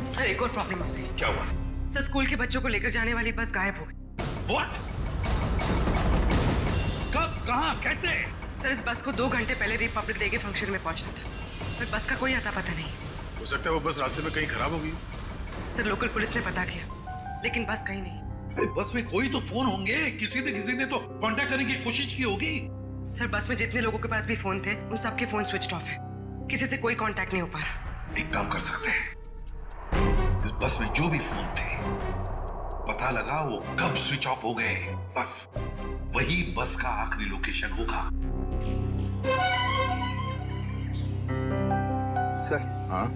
Sir एक और problem आ गई। क्या हुआ? सर स्कूल के बच्चों को लेकर जाने वाली बस गायब हो गई। What? कब, कहाँ, कैसे? सर इस बस को 2 घंटे पहले रिपब्लिक डे के फंक्शन में पहुंचना था, पर बस का कोई अता पता नहीं। हो सकता है वो बस रास्ते में कहीं खराब हो गई। सर लोकल पुलिस ने पता किया, लेकिन बस कहीं नहीं। अरे बस में कोई तो फोन होंगे, किसी ने तो कांटेक्ट करने की कोशिश की होगी। सर बस में जितने लोगों के पास भी फोन थे, उन सबके फोन स्विच ऑफ है। किसी से कोई कांटेक्ट नहीं हो पा रहा। एक काम कर सकते हैं, इस बस में जो भी फोन थे, पता लगा वो कब स्विच ऑफ हो गए, बस वही बस का आखिरी लोकेशन होगा। सर, हाँ,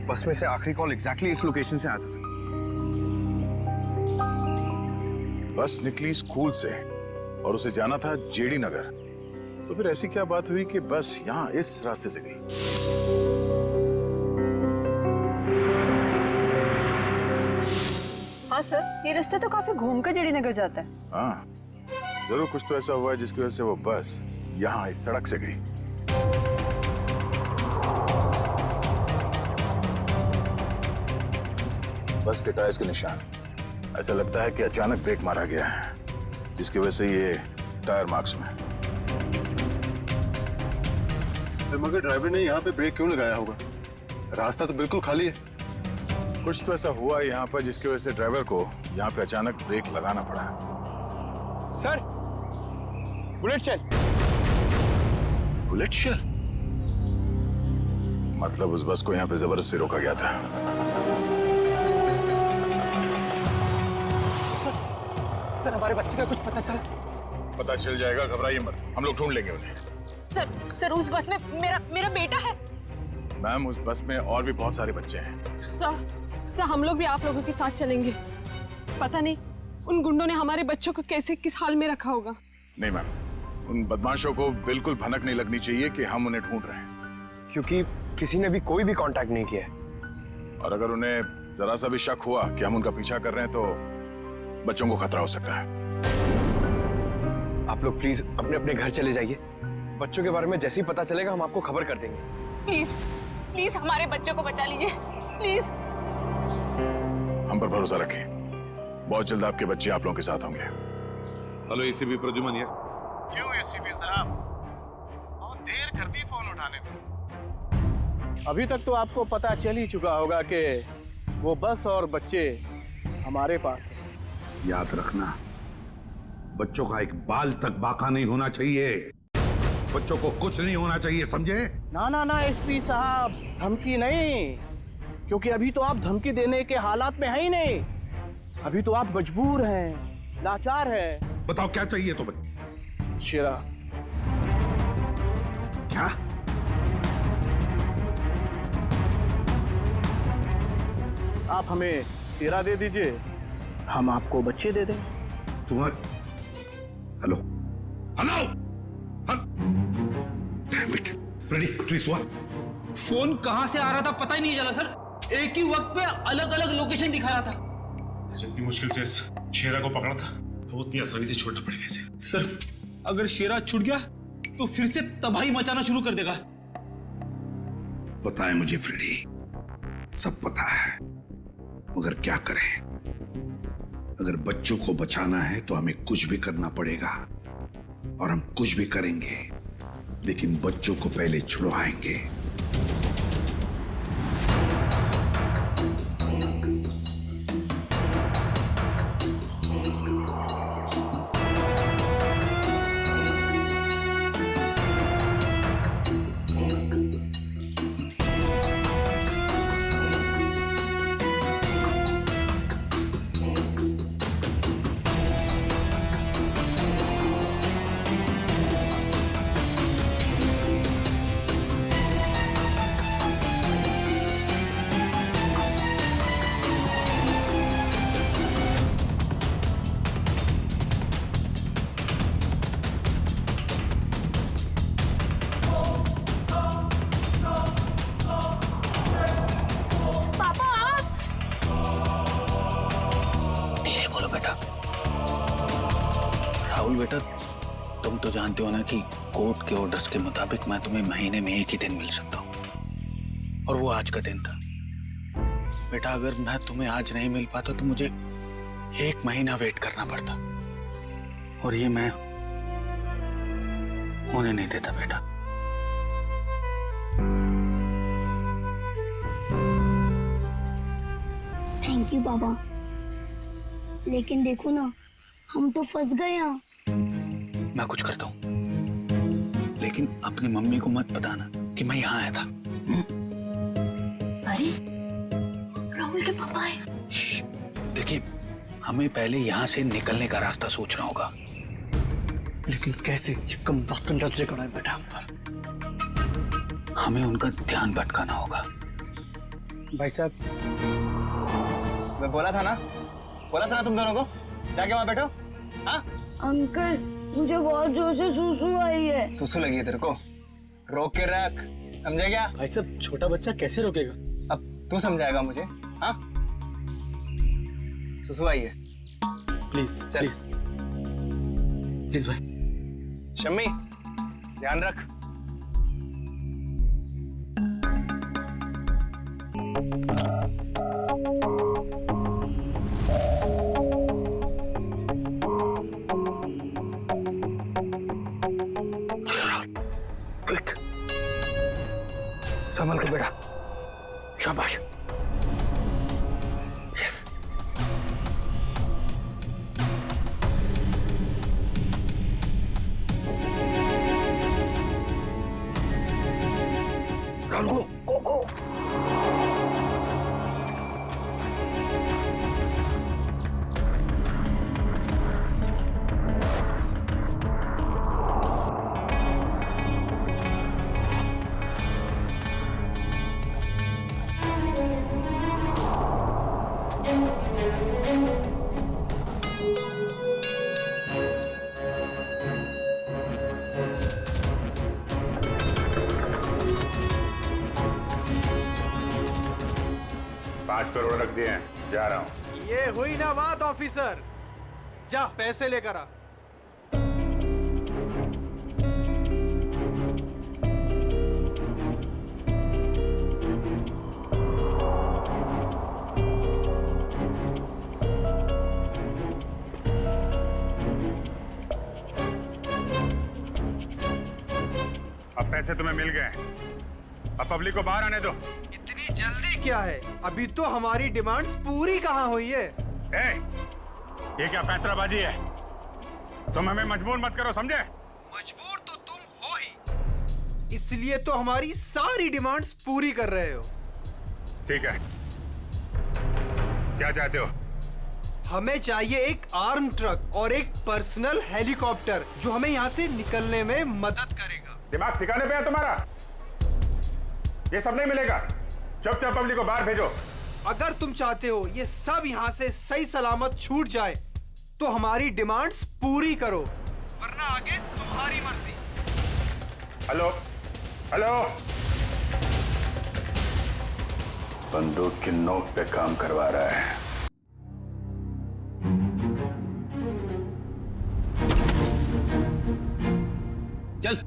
बस में से आखिरी कॉल एग्जैक्टली इस लोकेशन से आया था। बस निकली स्कूल से और उसे जाना था जेडी नगर, तो फिर ऐसी क्या बात हुई कि बस यहाँ इस रास्ते से गई? हाँ सर, ये रास्ता तो काफी घूम कर जेडी नगर जाता है। हाँ, जरूर कुछ तो ऐसा हुआ है जिसकी वजह से वो बस यहाँ इस सड़क से गई। बस के टायर्स के निशान, ऐसा लगता है कि अचानक ब्रेक मारा गया है, जिसकी वजह से ये टायर मार्क्स में। मगर ड्राइवर ने यहाँ पे ब्रेक क्यों लगाया होगा? रास्ता तो बिल्कुल खाली है। कुछ तो ऐसा हुआ यहाँ पर जिसकी वजह से ड्राइवर को यहाँ पे अचानक ब्रेक लगाना पड़ा। Sir, bullet shell. Bullet shell? मतलब उस बस को यहाँ पे जबरदस्ती रोका गया था। सर हमारे बच्चे का कुछ पता चला? पता चल जाएगा, घबराइए मत, हम लोग ढूंढ लेंगे उन्हें। सर उस बस में मेरा बेटा है। मैम, उस बस में और भी बहुत सारे बच्चे हैं। सर हम लोग भी आप लोगों के साथ चलेंगे। पता नहीं उन गुंडों ने हमारे बच्चों को कैसे किस हाल में रखा होगा। नहीं मैम, उन बदमाशों को बिल्कुल भनक नहीं लगनी चाहिए कि हम उन्हें ढूंढ रहे हैं, क्योंकि किसी ने भी कोई भी कांटेक्ट नहीं किया है। और अगर उन्हें जरा सा भी शक हुआ कि हम उनका पीछा कर रहे हैं तो बच्चों को खतरा हो सकता है। आप लोग प्लीज अपने अपने घर चले जाइए। बच्चों के बारे में जैसे ही पता चलेगा हम आपको खबर कर देंगे। प्लीज हमारे बच्चों को बचा लीजिए, प्लीज। हम पर भरोसा रखें, बहुत जल्द आपके बच्चे आप लोगों के साथ होंगे। हेलो एसीपी प्रद्युमन यार। क्यों एसीपी साहब, बहुत देर कर दी फोन उठाने में। अभी तक तो आपको पता चल ही चुका होगा कि वो बस और बच्चे हमारे पास हैं। याद रखना, बच्चों का एक बाल तक बाका नहीं होना चाहिए। बच्चों को कुछ नहीं होना चाहिए, समझे? ना एसपी साहब, धमकी नहीं, क्योंकि अभी तो आप धमकी देने के हालात में है ही नहीं। अभी तो आप मजबूर हैं, लाचार हैं। बताओ क्या चाहिए तुम्हें? शेरा। क्या? आप हमें शेरा दे दीजिए, हम आपको बच्चे दे दें। तुम्हारे हेलो हेलो फ्रेडी, प्लीज हुआ। फोन कहां से आ रहा था पता ही नहीं चला सर। एक ही वक्त पे अलग अलग लोकेशन दिखा रहा था। जितनी मुश्किल से इस शेरा को पकड़ा था, वो उतनी आसानी से छोड़ना पड़ेगा इसे। सर अगर शेरा छूट गया तो फिर से तबाही मचाना शुरू कर देगा। पता है मुझे फ्रेडी, सब पता है, मगर क्या करें? अगर बच्चों को बचाना है तो हमें कुछ भी करना पड़ेगा, और हम कुछ भी करेंगे, लेकिन बच्चों को पहले छुड़वाएंगे। बेटा, तुम तो जानते हो ना कि कोर्ट के ऑर्डर्स के मुताबिक मैं तुम्हें महीने में 1 ही दिन मिल सकता हूँ, और वो आज का दिन था। बेटा अगर मैं तुम्हें आज नहीं मिल पाता तो मुझे 1 महीना वेट करना पड़ता, और ये मैं होने नहीं देता बेटा। थैंक यू बाबा, लेकिन देखो ना, हम तो फंस गए यहाँ। मैं कुछ करता हूँ, लेकिन अपनी मम्मी को मत बताना कि मैं यहाँ आया था। अरे राहुल के पापा है। देखिए, हमें पहले यहाँ से निकलने का रास्ता सोचना होगा। लेकिन कैसे? ये कम वक्त नजर खड़ा है बेटा हम पर। हमें उनका ध्यान भटकाना होगा। भाई साहब, मैं बोला था ना तुम दोनों को, जाके वहां बैठो। हाँ अंकल, मुझे बहुत जोर से सुसु आई है। सुसु लगी है तेरे को? रोक के रख, समझे क्या? भाई साहब, छोटा बच्चा कैसे रोकेगा? अब तू समझाएगा मुझे? हाँ, सुसु आई है। प्लीज चल, प्लीज भाई। शम्मी, ध्यान रख। क्विक, संभल के बेटा। शाबाश। यस। राहुल, गो। $5 करोड़ रख दिए हैं, जा रहा हूँ। ये हुई ना बात ऑफिसर, जा पैसे लेकर आ। अब पैसे तुम्हें मिल गए, अब पब्लिक को बाहर आने दो। इतनी जल्दी क्या है? अभी तो हमारी डिमांड्स पूरी कहाँ हुई है? ये क्या पैंतराबाजी है? तुम हमें मजबूर मत करो, समझे? मजबूर तो तुम हो ही, इसलिए तो हमारी सारी डिमांड्स पूरी कर रहे हो। ठीक है, क्या चाहते हो? हमें चाहिए एक आर्म ट्रक और एक पर्सनल हेलीकॉप्टर जो हमें यहाँ से निकलने में मदद करेगा। दिमाग ठिकाने पे है तुम्हारा? ये सब नहीं मिलेगा, चुपचाप पब्लिक को बाहर भेजो। अगर तुम चाहते हो ये सब यहाँ से सही सलामत छूट जाए तो हमारी डिमांड्स पूरी करो, वरना आगे तुम्हारी मर्जी। हेलो हेलो, बंदूक की नोक पे काम करवा रहा है। चल।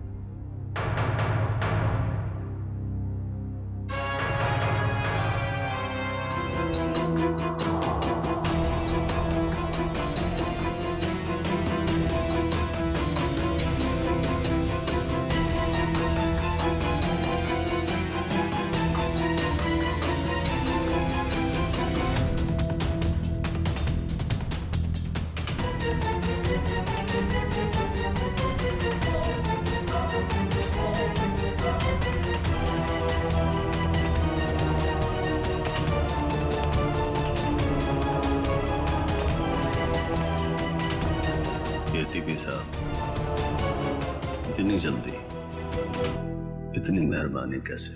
एसीपी साहब, इतनी जल्दी, इतनी मेहरबानी कैसे?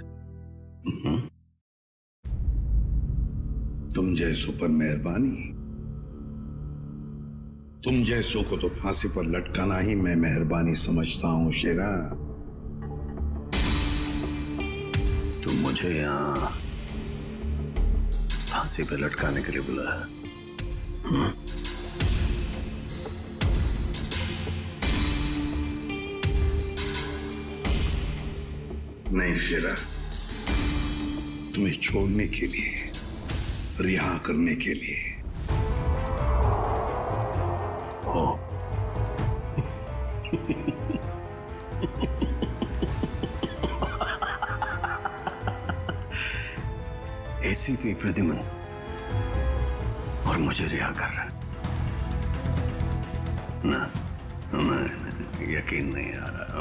तुम जैसों पर मेहरबानी? तुम जैसों को तो फांसी पर लटकाना ही मैं मेहरबानी समझता हूं शेरा। तुम मुझे यहाँ फांसी पे लटकाने के लिए बुलाया? नहीं शेरा, तुम्हें छोड़ने के लिए। रिहा करने के लिए। हो एसीपी प्रद्युमन और मुझे रिहा कर रहा है ना? मैं यकीन नहीं आ रहा।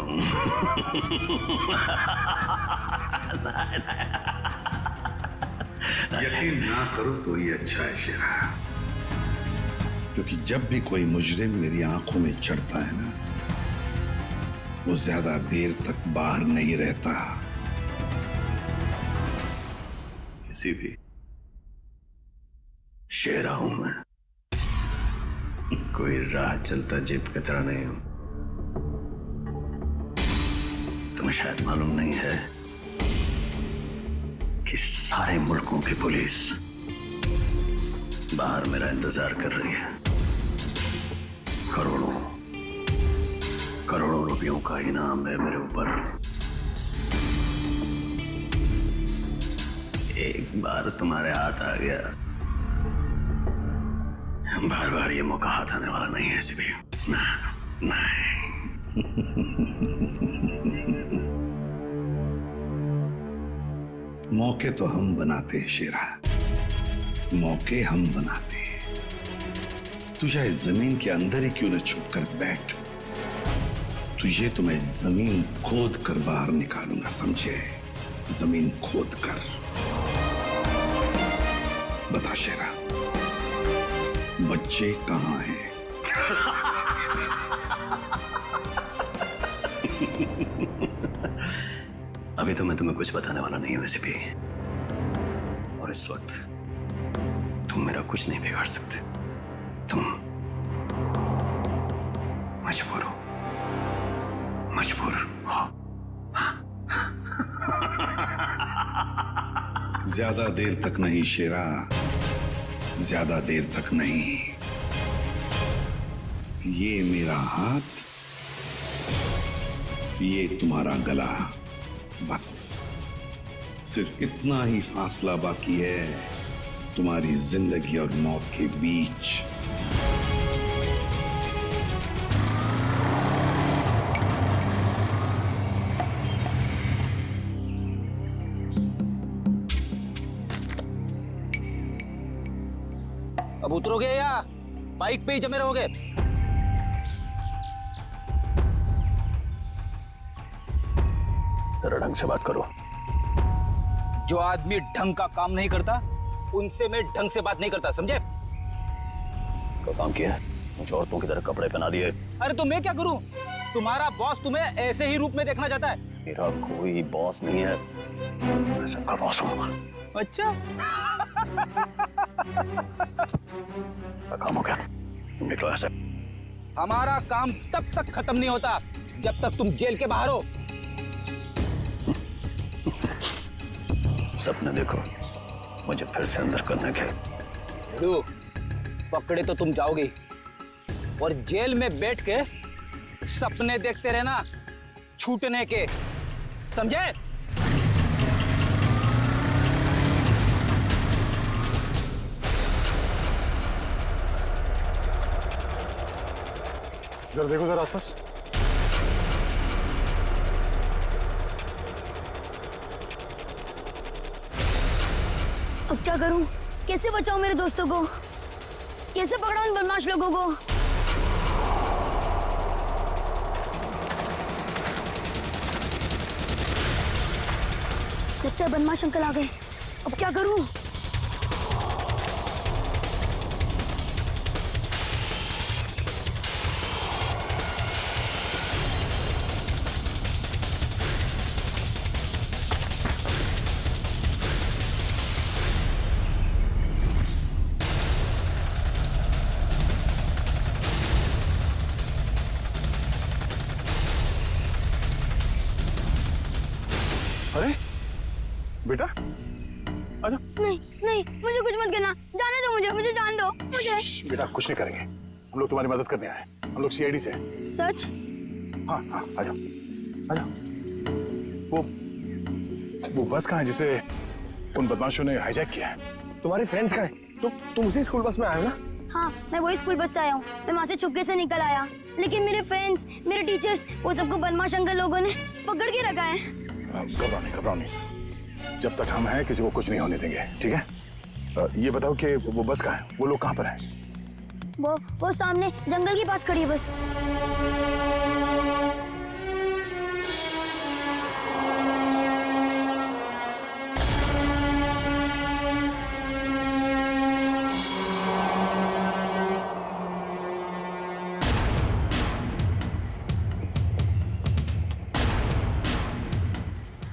यकीन ना करो तो ये अच्छा है शेरा, क्योंकि जब भी कोई मुजरिम मेरी आंखों में चढ़ता है ना, वो ज्यादा देर तक बाहर नहीं रहता। किसी भी शेरा हूं मैं, कोई राह चलता जेब कतरा नहीं हूं। तुम्हें शायद मालूम नहीं है कि सारे मुल्कों की पुलिस बाहर मेरा इंतजार कर रही है। करोड़ों रुपयों का इनाम है मेरे ऊपर। एक बार तुम्हारे हाथ आ गया, बार बार ये मौका हाथ आने वाला नहीं है सिर्फ। नहीं। मौके तो हम बनाते हैं शेरा, मौके हम बनाते हैं। तू चाहे जमीन के अंदर ही क्यों न छुप कर बैठ, तुझे तो मैं जमीन खोद कर बाहर निकालूंगा, समझे? जमीन खोद कर। बता शेरा, बच्चे कहाँ हैं? अभी तो मैं तुम्हें कुछ बताने वाला नहीं हूं वैसे भी, और इस वक्त तुम मेरा कुछ नहीं बिगाड़ सकते। तुम मजबूर हो। ज्यादा देर तक नहीं शेरा, ज्यादा देर तक नहीं। ये मेरा हाथ, ये तुम्हारा गला, बस सिर्फ इतना ही फासला बाकी है तुम्हारी जिंदगी और मौत के बीच। अब उतरोगे या बाइक पे ही जमे रहोगे? जरा ढंग से बात करो। जो आदमी ढंग का काम नहीं करता उनसे मैं ढंग से बात नहीं करता, समझे? क्या काम किया है? मुझे औरतों की तरह कपड़े पहना दिए। अरे तो मैं क्या करूं? तुम्हारा बॉस तुम्हें ऐसे ही रूप में देखना चाहता है। मेरा कोई बॉस नहीं है, मैं सबका बॉस हूँ। अच्छा। काम हो गया, तुम निकलो ऐसे। हमारा काम तब तक खत्म नहीं होता जब तक तुम जेल के बाहर हो। सपने देखो मुझे फिर से अंदर करने के। पकड़े तो तुम जाओगे, और जेल में बैठ के सपने देखते रहना छूटने के, समझे? जरा देखो जरा आसपास। अब क्या करूं? कैसे बचाऊं मेरे दोस्तों को? कैसे पकड़ाऊं इन बदमाश लोगों को? लगता है बदमाश अंकल आ गए। अब क्या करूं? अरे बेटा आजा। नहीं नहीं, मुझे कुछ मत करना, जाने दो मुझे, मुझे जान दो मुझे। बेटा कुछ नहीं करेंगे, हम लोग तुम्हारी मदद करने आए, हम लोग सीआईडी से। सच? हाँ हाँ आजा आजा। वो बस कहाँ है जिसे उन बदमाशों ने हाईजैक किया है? तुम्हारी फ्रेंड्स कहाँ हैं? तुम उसी स्कूल बस में आए हो ना? हाँ, मैं वही स्कूल बस से आया हूँ। मैं वहाँ से चुपके से निकल आया, लेकिन मेरे फ्रेंड्स, मेरे टीचर्स, वो सबको बदमाश अंकल लोगों ने पकड़ के रखा है। घबराओ नहीं। जब तक हम हैं किसी को कुछ नहीं होने देंगे, ठीक है? ये बताओ कि वो बस कहाँ है? वो लोग कहाँ पर हैं? वो सामने जंगल के पास खड़ी है बस।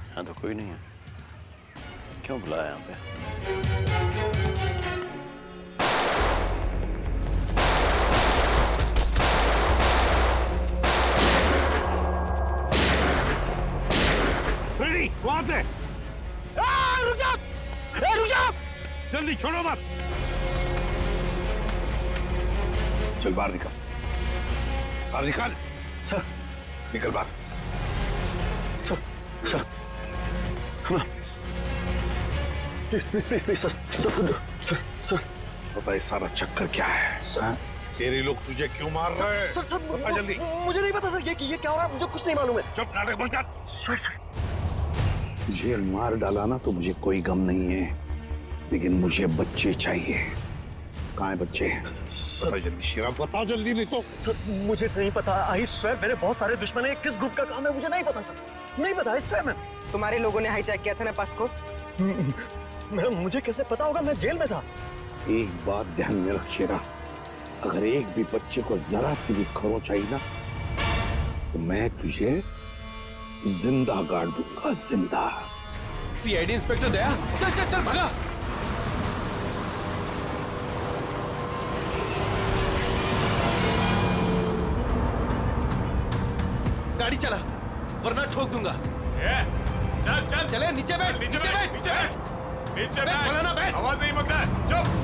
यहाँ तो कोई नहीं है, क्यों बुलाया यहाँ पे? वहां से रुक जाओ! रुक जाओ! जल्दी छोड़ो मत। चल बाहर निकल, बाहर निकल। सर, निकल बाहर। Sir, please sir. बता ये सारा चक्कर क्या है? सर, तेरे लोग तुझे क्यों मार रहे हैं? सर, बता जल्दी। मुझे नहीं पता सर, ये क्या हो रहा है, मुझे कुछ नहीं मालूम है। चुप, नाटक बंद कर। सर। जेल मार डाला ना तो मुझे कोई गम नहीं है, लेकिन मुझे बच्चे चाहिए। कहाँ है बच्चे? बता जल्दी शेरा, बता जल्दी, नहीं तो। सर, मुझे नहीं पता। आई स्वेयर मेरे बहुत सारे दुश्मन हैं। किस ग्रुप का काम है मुझे नहीं पता सर, नहीं पता। आई स्वेयर मैं। तुम्हारे लोगों ने हाईजैक किया था ना बस को? मुझे कैसे पता होगा, मैं जेल में था। एक बात ध्यान में रख शेरा, अगर एक भी बच्चे को जरा सी भी खरोंच आई ना तो मैं तुझे जिंदा गाड़ दूंगा, जिंदा। सीआईडी इंस्पेक्टर दया, चल चल चल भागा। गाड़ी चला वरना ठोक दूंगा। चल चल चले नीचे बैठ, नीचे बैठ, नीचे बैठ, नीचे बैठ। बोला ना बैठ। आवाज नहीं मत कर, चुप।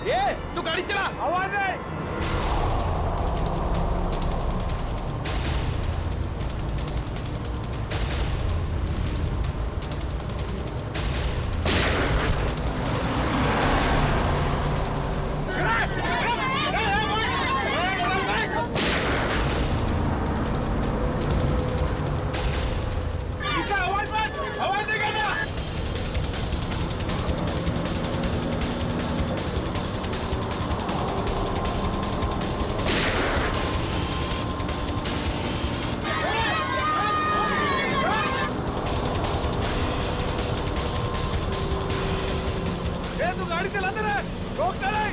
ये तू गाड़ी चला, आवाज नहीं। आवाज नहीं करना। तू गाड़ी चलाते रहे, रोक कर रहे।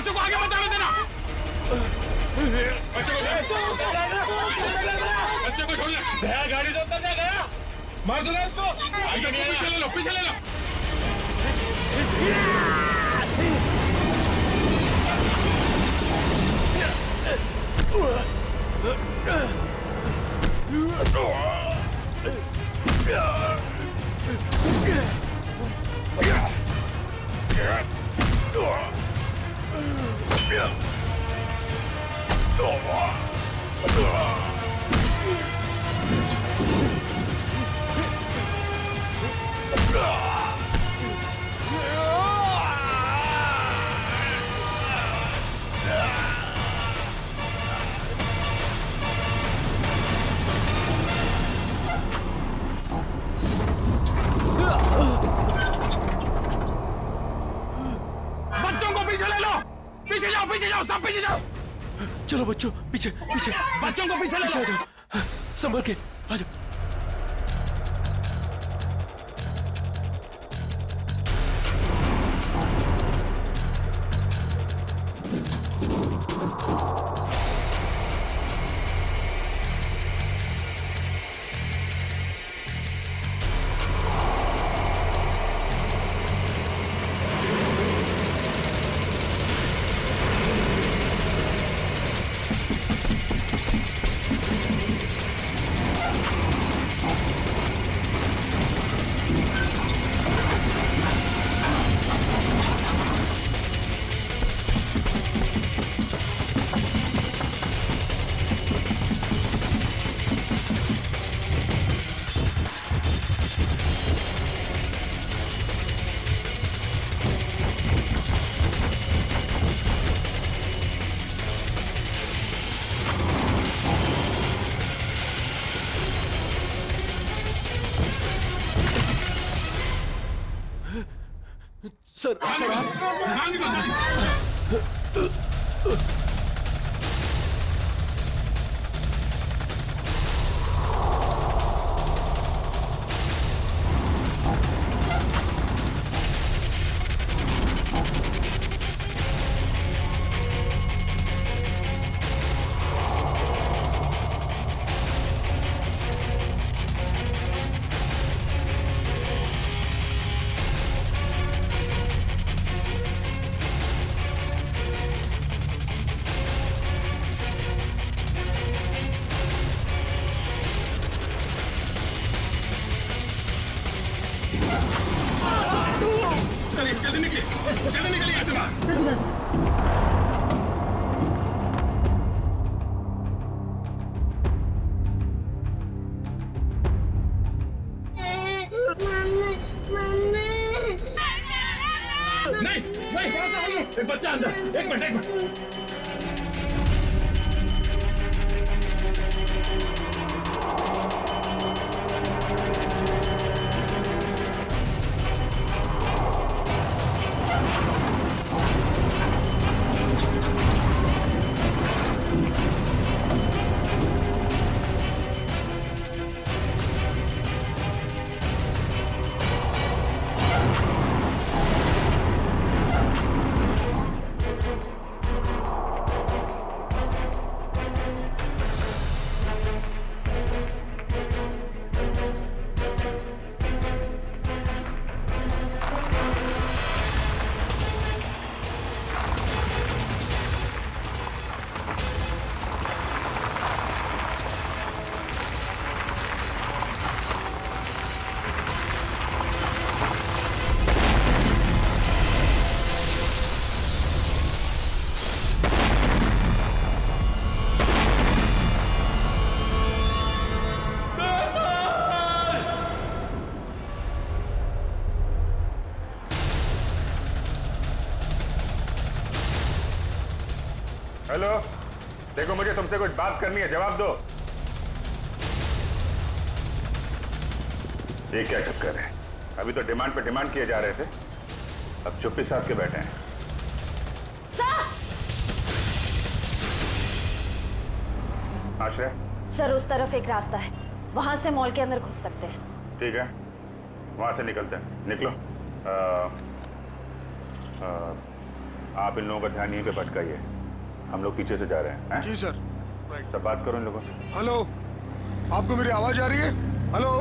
बच्चों को आगे मत आने देना। बच्चों को छोड़ दे। गाड़ी से उतर जा गया, मार दो ना इसको। पीछे ले लो, पीछे ले लो। पीछे जाओ, सब पीछे जाओ। चलो बच्चों, पीछे पीछे। बच्चों को पीछे ले जाओ। संभल के आ जाओ। सर जल्दी निकलिए यहाँ से बाहर। नहीं, एक बच्चा अंदर। एक मिनट। हेलो, देखो मुझे तुमसे कुछ बात करनी है, जवाब दो। ये क्या चक्कर है? अभी तो डिमांड पे डिमांड किए जा रहे थे, अब चुप्पी साध के बैठे हैं। आश्रय सर, उस तरफ एक रास्ता है, वहां से मॉल के अंदर घुस सकते हैं। ठीक है, वहां से निकलते हैं। निकलो। आप इन लोगों का ध्यान यहीं पे भटकाइए, हम लोग पीछे से जा रहे हैं। जी सर। राइट। तब बात करो इन लोगों से। हेलो, आपको मेरी आवाज आ रही है? हेलो।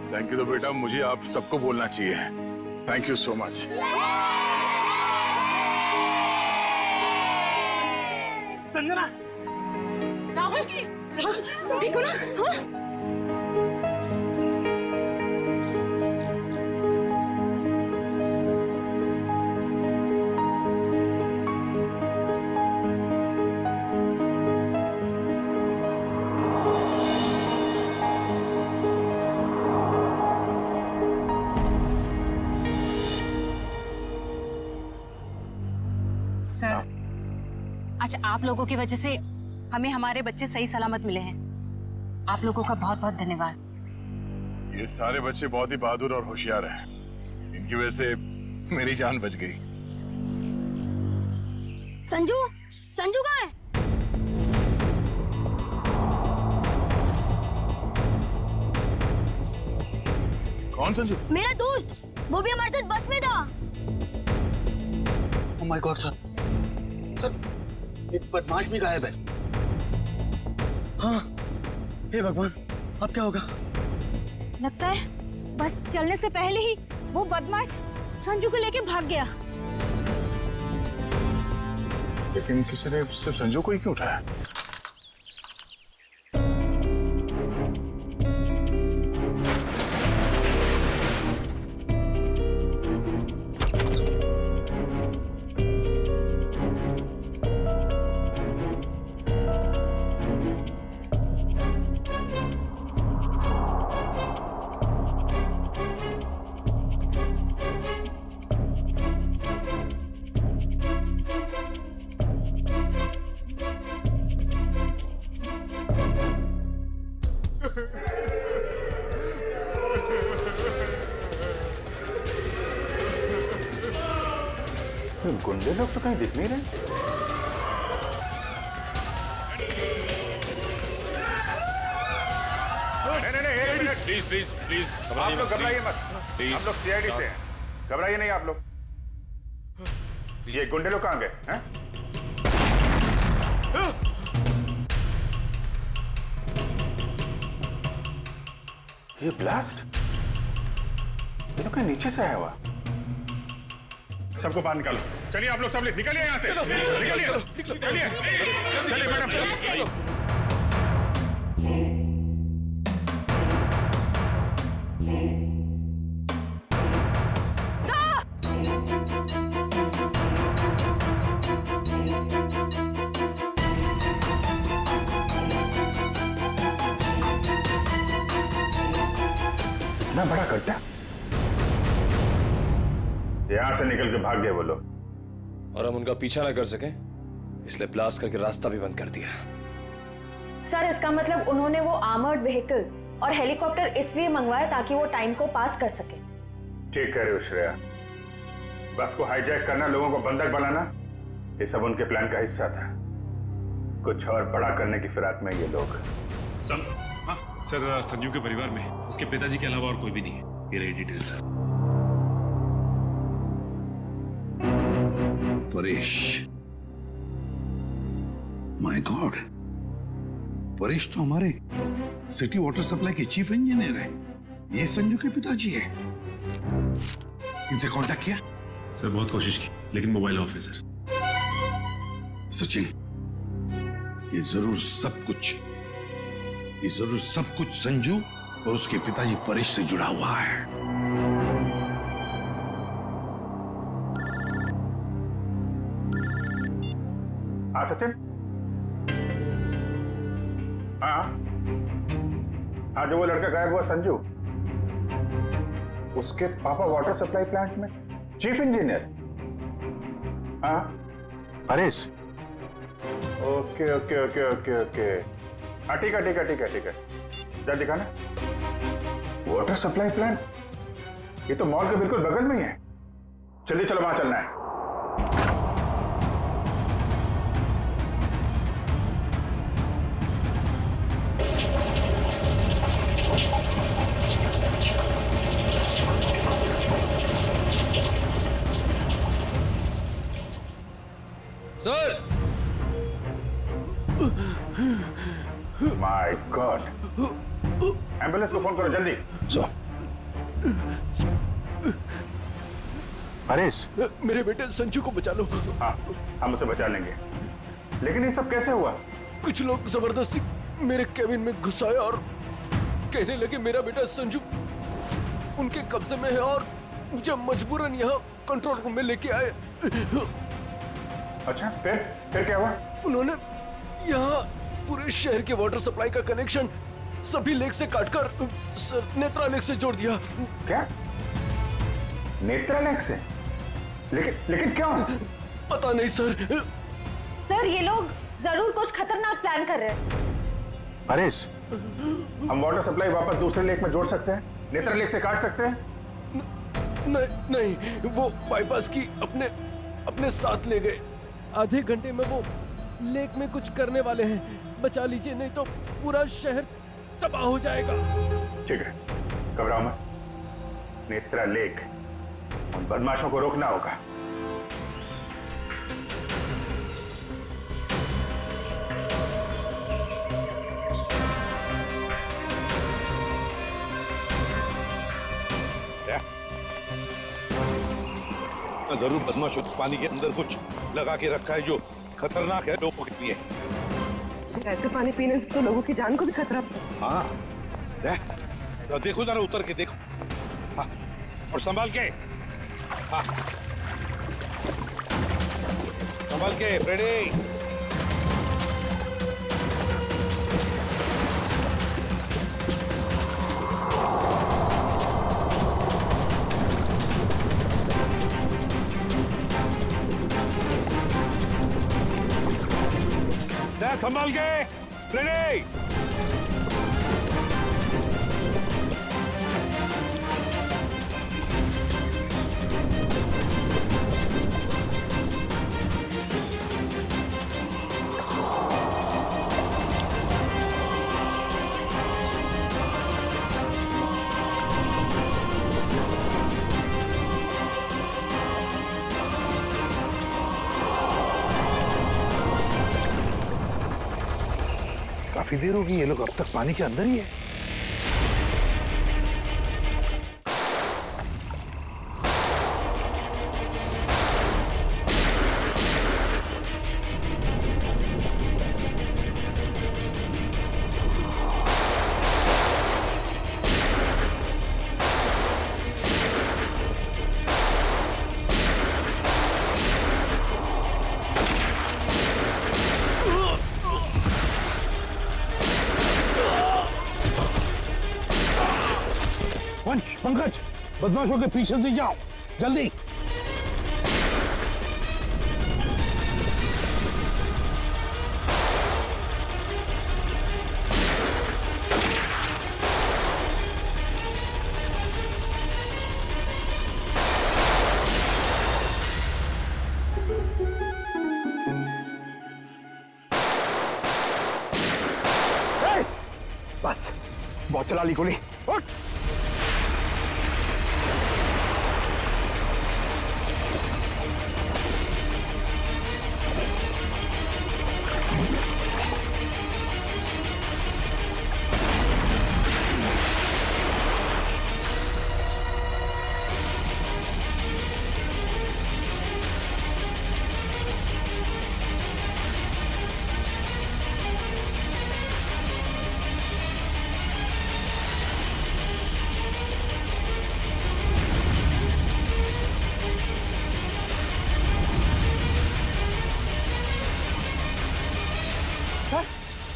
थैंक यू तो बेटा मुझे आप सबको बोलना चाहिए। Thank you so much. Sanjana, Rahul तुम ठीक हो ना? हाँ? सर, आज आप लोगों की वजह से हमें हमारे बच्चे सही सलामत मिले हैं। आप लोगों का बहुत बहुत धन्यवाद। ये सारे बच्चे बहुत ही बहादुर और होशियार हैं। इनकी वजह से मेरी जान बच गई। संजू, संजू कहाँ है? कौन संजू? मेरा दोस्त, वो भी हमारे साथ बस में था। ओह माय गॉड सर, एक बदमाश भी गायब है। हाँ, हे भगवान, अब क्या होगा? लगता है बस चलने से पहले ही वो बदमाश संजू को लेके भाग गया। लेकिन किसी ने सिर्फ संजू को ही क्यों उठाया? गुंडे लोग तो कहीं दिख नहीं रहे। नहीं, प्लीज प्लीज प्लीज आप लोग घबराइए मत। आप लोग सीआईडी से हैं, घबराइए नहीं आप लोग। ये गुंडे लोग कहाँ गए हैं? ये ब्लास्ट ये तो कहीं नीचे से आया हुआ। सबको बाहर निकालो। चलिए आप लोग सब निकलिए यहाँ से। निकलिए चलिए मैडम। इतना बड़ा गड्ढा, यहां से निकल के भाग गए वो लोग और हम उनका पीछा ना कर सके इसलिए ब्लास्ट करके रास्ता भी बंद कर दिया। सर इसका मतलब उन्होंने वो आर्मर्ड व्हीकल और हेलीकॉप्टर इसलिए मंगवाया ताकि वो टाइम को पास कर सके। ठीक कह रहे हो श्रेया, बस को हाईजैक करना, लोगों को बंधक बनाना, ये सब उनके प्लान का हिस्सा था। कुछ और बड़ा करने की फिराक में ये लोग। सर संजू के परिवार में उसके पिताजी के अलावा और कोई भी नहीं है। ये रही details. Paresh, my God, Paresh तो हमारे सिटी वाटर सप्लाई के चीफ इंजीनियर है। ये संजू के पिताजी है। इनसे कांटेक्ट किया? सर बहुत कोशिश की लेकिन मोबाइल ऑफ है सर। सचिन, ये जरूर सब कुछ संजू और उसके पिताजी परेश से जुड़ा हुआ है। हाँ सचिन, हाँ जो वो लड़का गायब हुआ संजू, उसके पापा वाटर सप्लाई प्लांट में चीफ इंजीनियर। हाँ Paresh. Okay okay okay okay okay, हाँ ठीक है। जा दिखाना। वाटर सप्लाई प्लांट, ये तो मॉल के बिल्कुल बगल में ही है। जल्दी चलो, वहां चलना है। सर माय गॉड, एम्बुलेंस को फोन करो जल्दी। परेश, मेरे बेटे संजू को बचा लो। हाँ हम उसे बचा लेंगे, लेकिन ये सब कैसे हुआ? कुछ लोग जबरदस्ती मेरे केबिन में घुस आए और कहने लगे मेरा बेटा संजू उनके कब्जे में है और मुझे मजबूरन यहाँ कंट्रोल रूम में लेके आए। अच्छा फिर क्या हुआ? उन्होंने यहाँ पूरे शहर के वाटर सप्लाई का कनेक्शन सभी लेक से काटकर नेत्रा लेक से जोड़ दिया। क्या? नेत्रा लेक से? लेकिन क्यों? पता नहीं सर। सर ये लोग जरूर कुछ खतरनाक प्लान कर रहे हैं। परेश, हम वाटर सप्लाई वापस दूसरे लेक में जोड़ सकते हैं, नेत्रा लेक से काट सकते हैं? नहीं, वो बाईपास की अपने साथ ले गए। आधे घंटे में वो लेक में कुछ करने वाले हैं। बचा लीजिए नहीं तो पूरा शहर तबाह हो जाएगा। ठीक है, घबराओ मत। नेत्रा लेक, उन बदमाशों को रोकना होगा। जरूर बदमाशों के पानी के अंदर कुछ लगा के रखा है जो खतरनाक है लोगों के लिए। ऐसे पानी पीने से तो लोगों की जान को भी खतरा हो सकता है। हाँ देखो जरा, उतर के देखो। हाँ, और संभाल के। हाँ, संभाल के फ्रेडी। संभाल के फ्रेडी। काफी देर होगी, ये लोग अब तक पानी के अंदर ही है। पंकज, बदमाशों के पीछे से जाओ, जल्दी। बस बहुत चला ली गोली। उठ।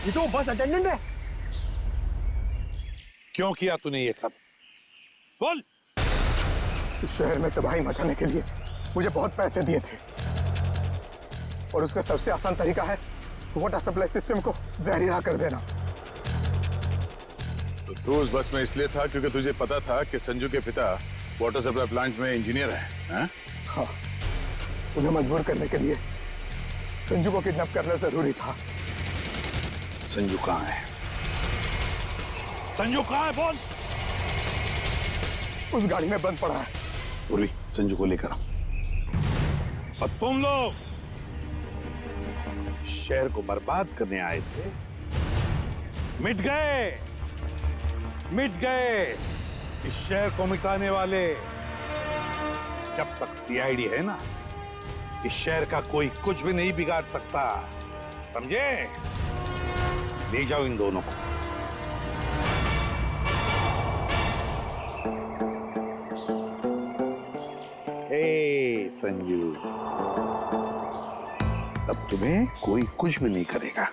ये तो बस अटेंडेंट है। क्यों किया तूने ये सब? बोल। इस शहर में तबाही मचाने के लिए मुझे बहुत पैसे दिए थे, और उसका सबसे आसान तरीका है वाटर सप्लाई सिस्टम को जहरीला कर देना। तो तू उस बस में इसलिए था क्योंकि तुझे पता था कि संजू के पिता वाटर सप्लाई प्लांट में इंजीनियर हैं? हाँ, उन्हें मजबूर करने के लिए संजू को किडनैप करना जरूरी था। संजू कहाँ है? संजू कहाँ है? बोल। उस गाड़ी में बंद पड़ा है। पूर्वी, संजू को लेकर आओ। और तुम लोग शहर को बर्बाद करने आए थे, मिट गए, मिट गए। इस शहर को मिटाने वाले जब तक सीआईडी है ना, इस शहर का कोई कुछ भी नहीं बिगाड़ सकता, समझे? ले जाओ इन दोनों को। संजू, अब तुम्हें कोई कुछ भी नहीं करेगा।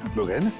हम लोग है ना?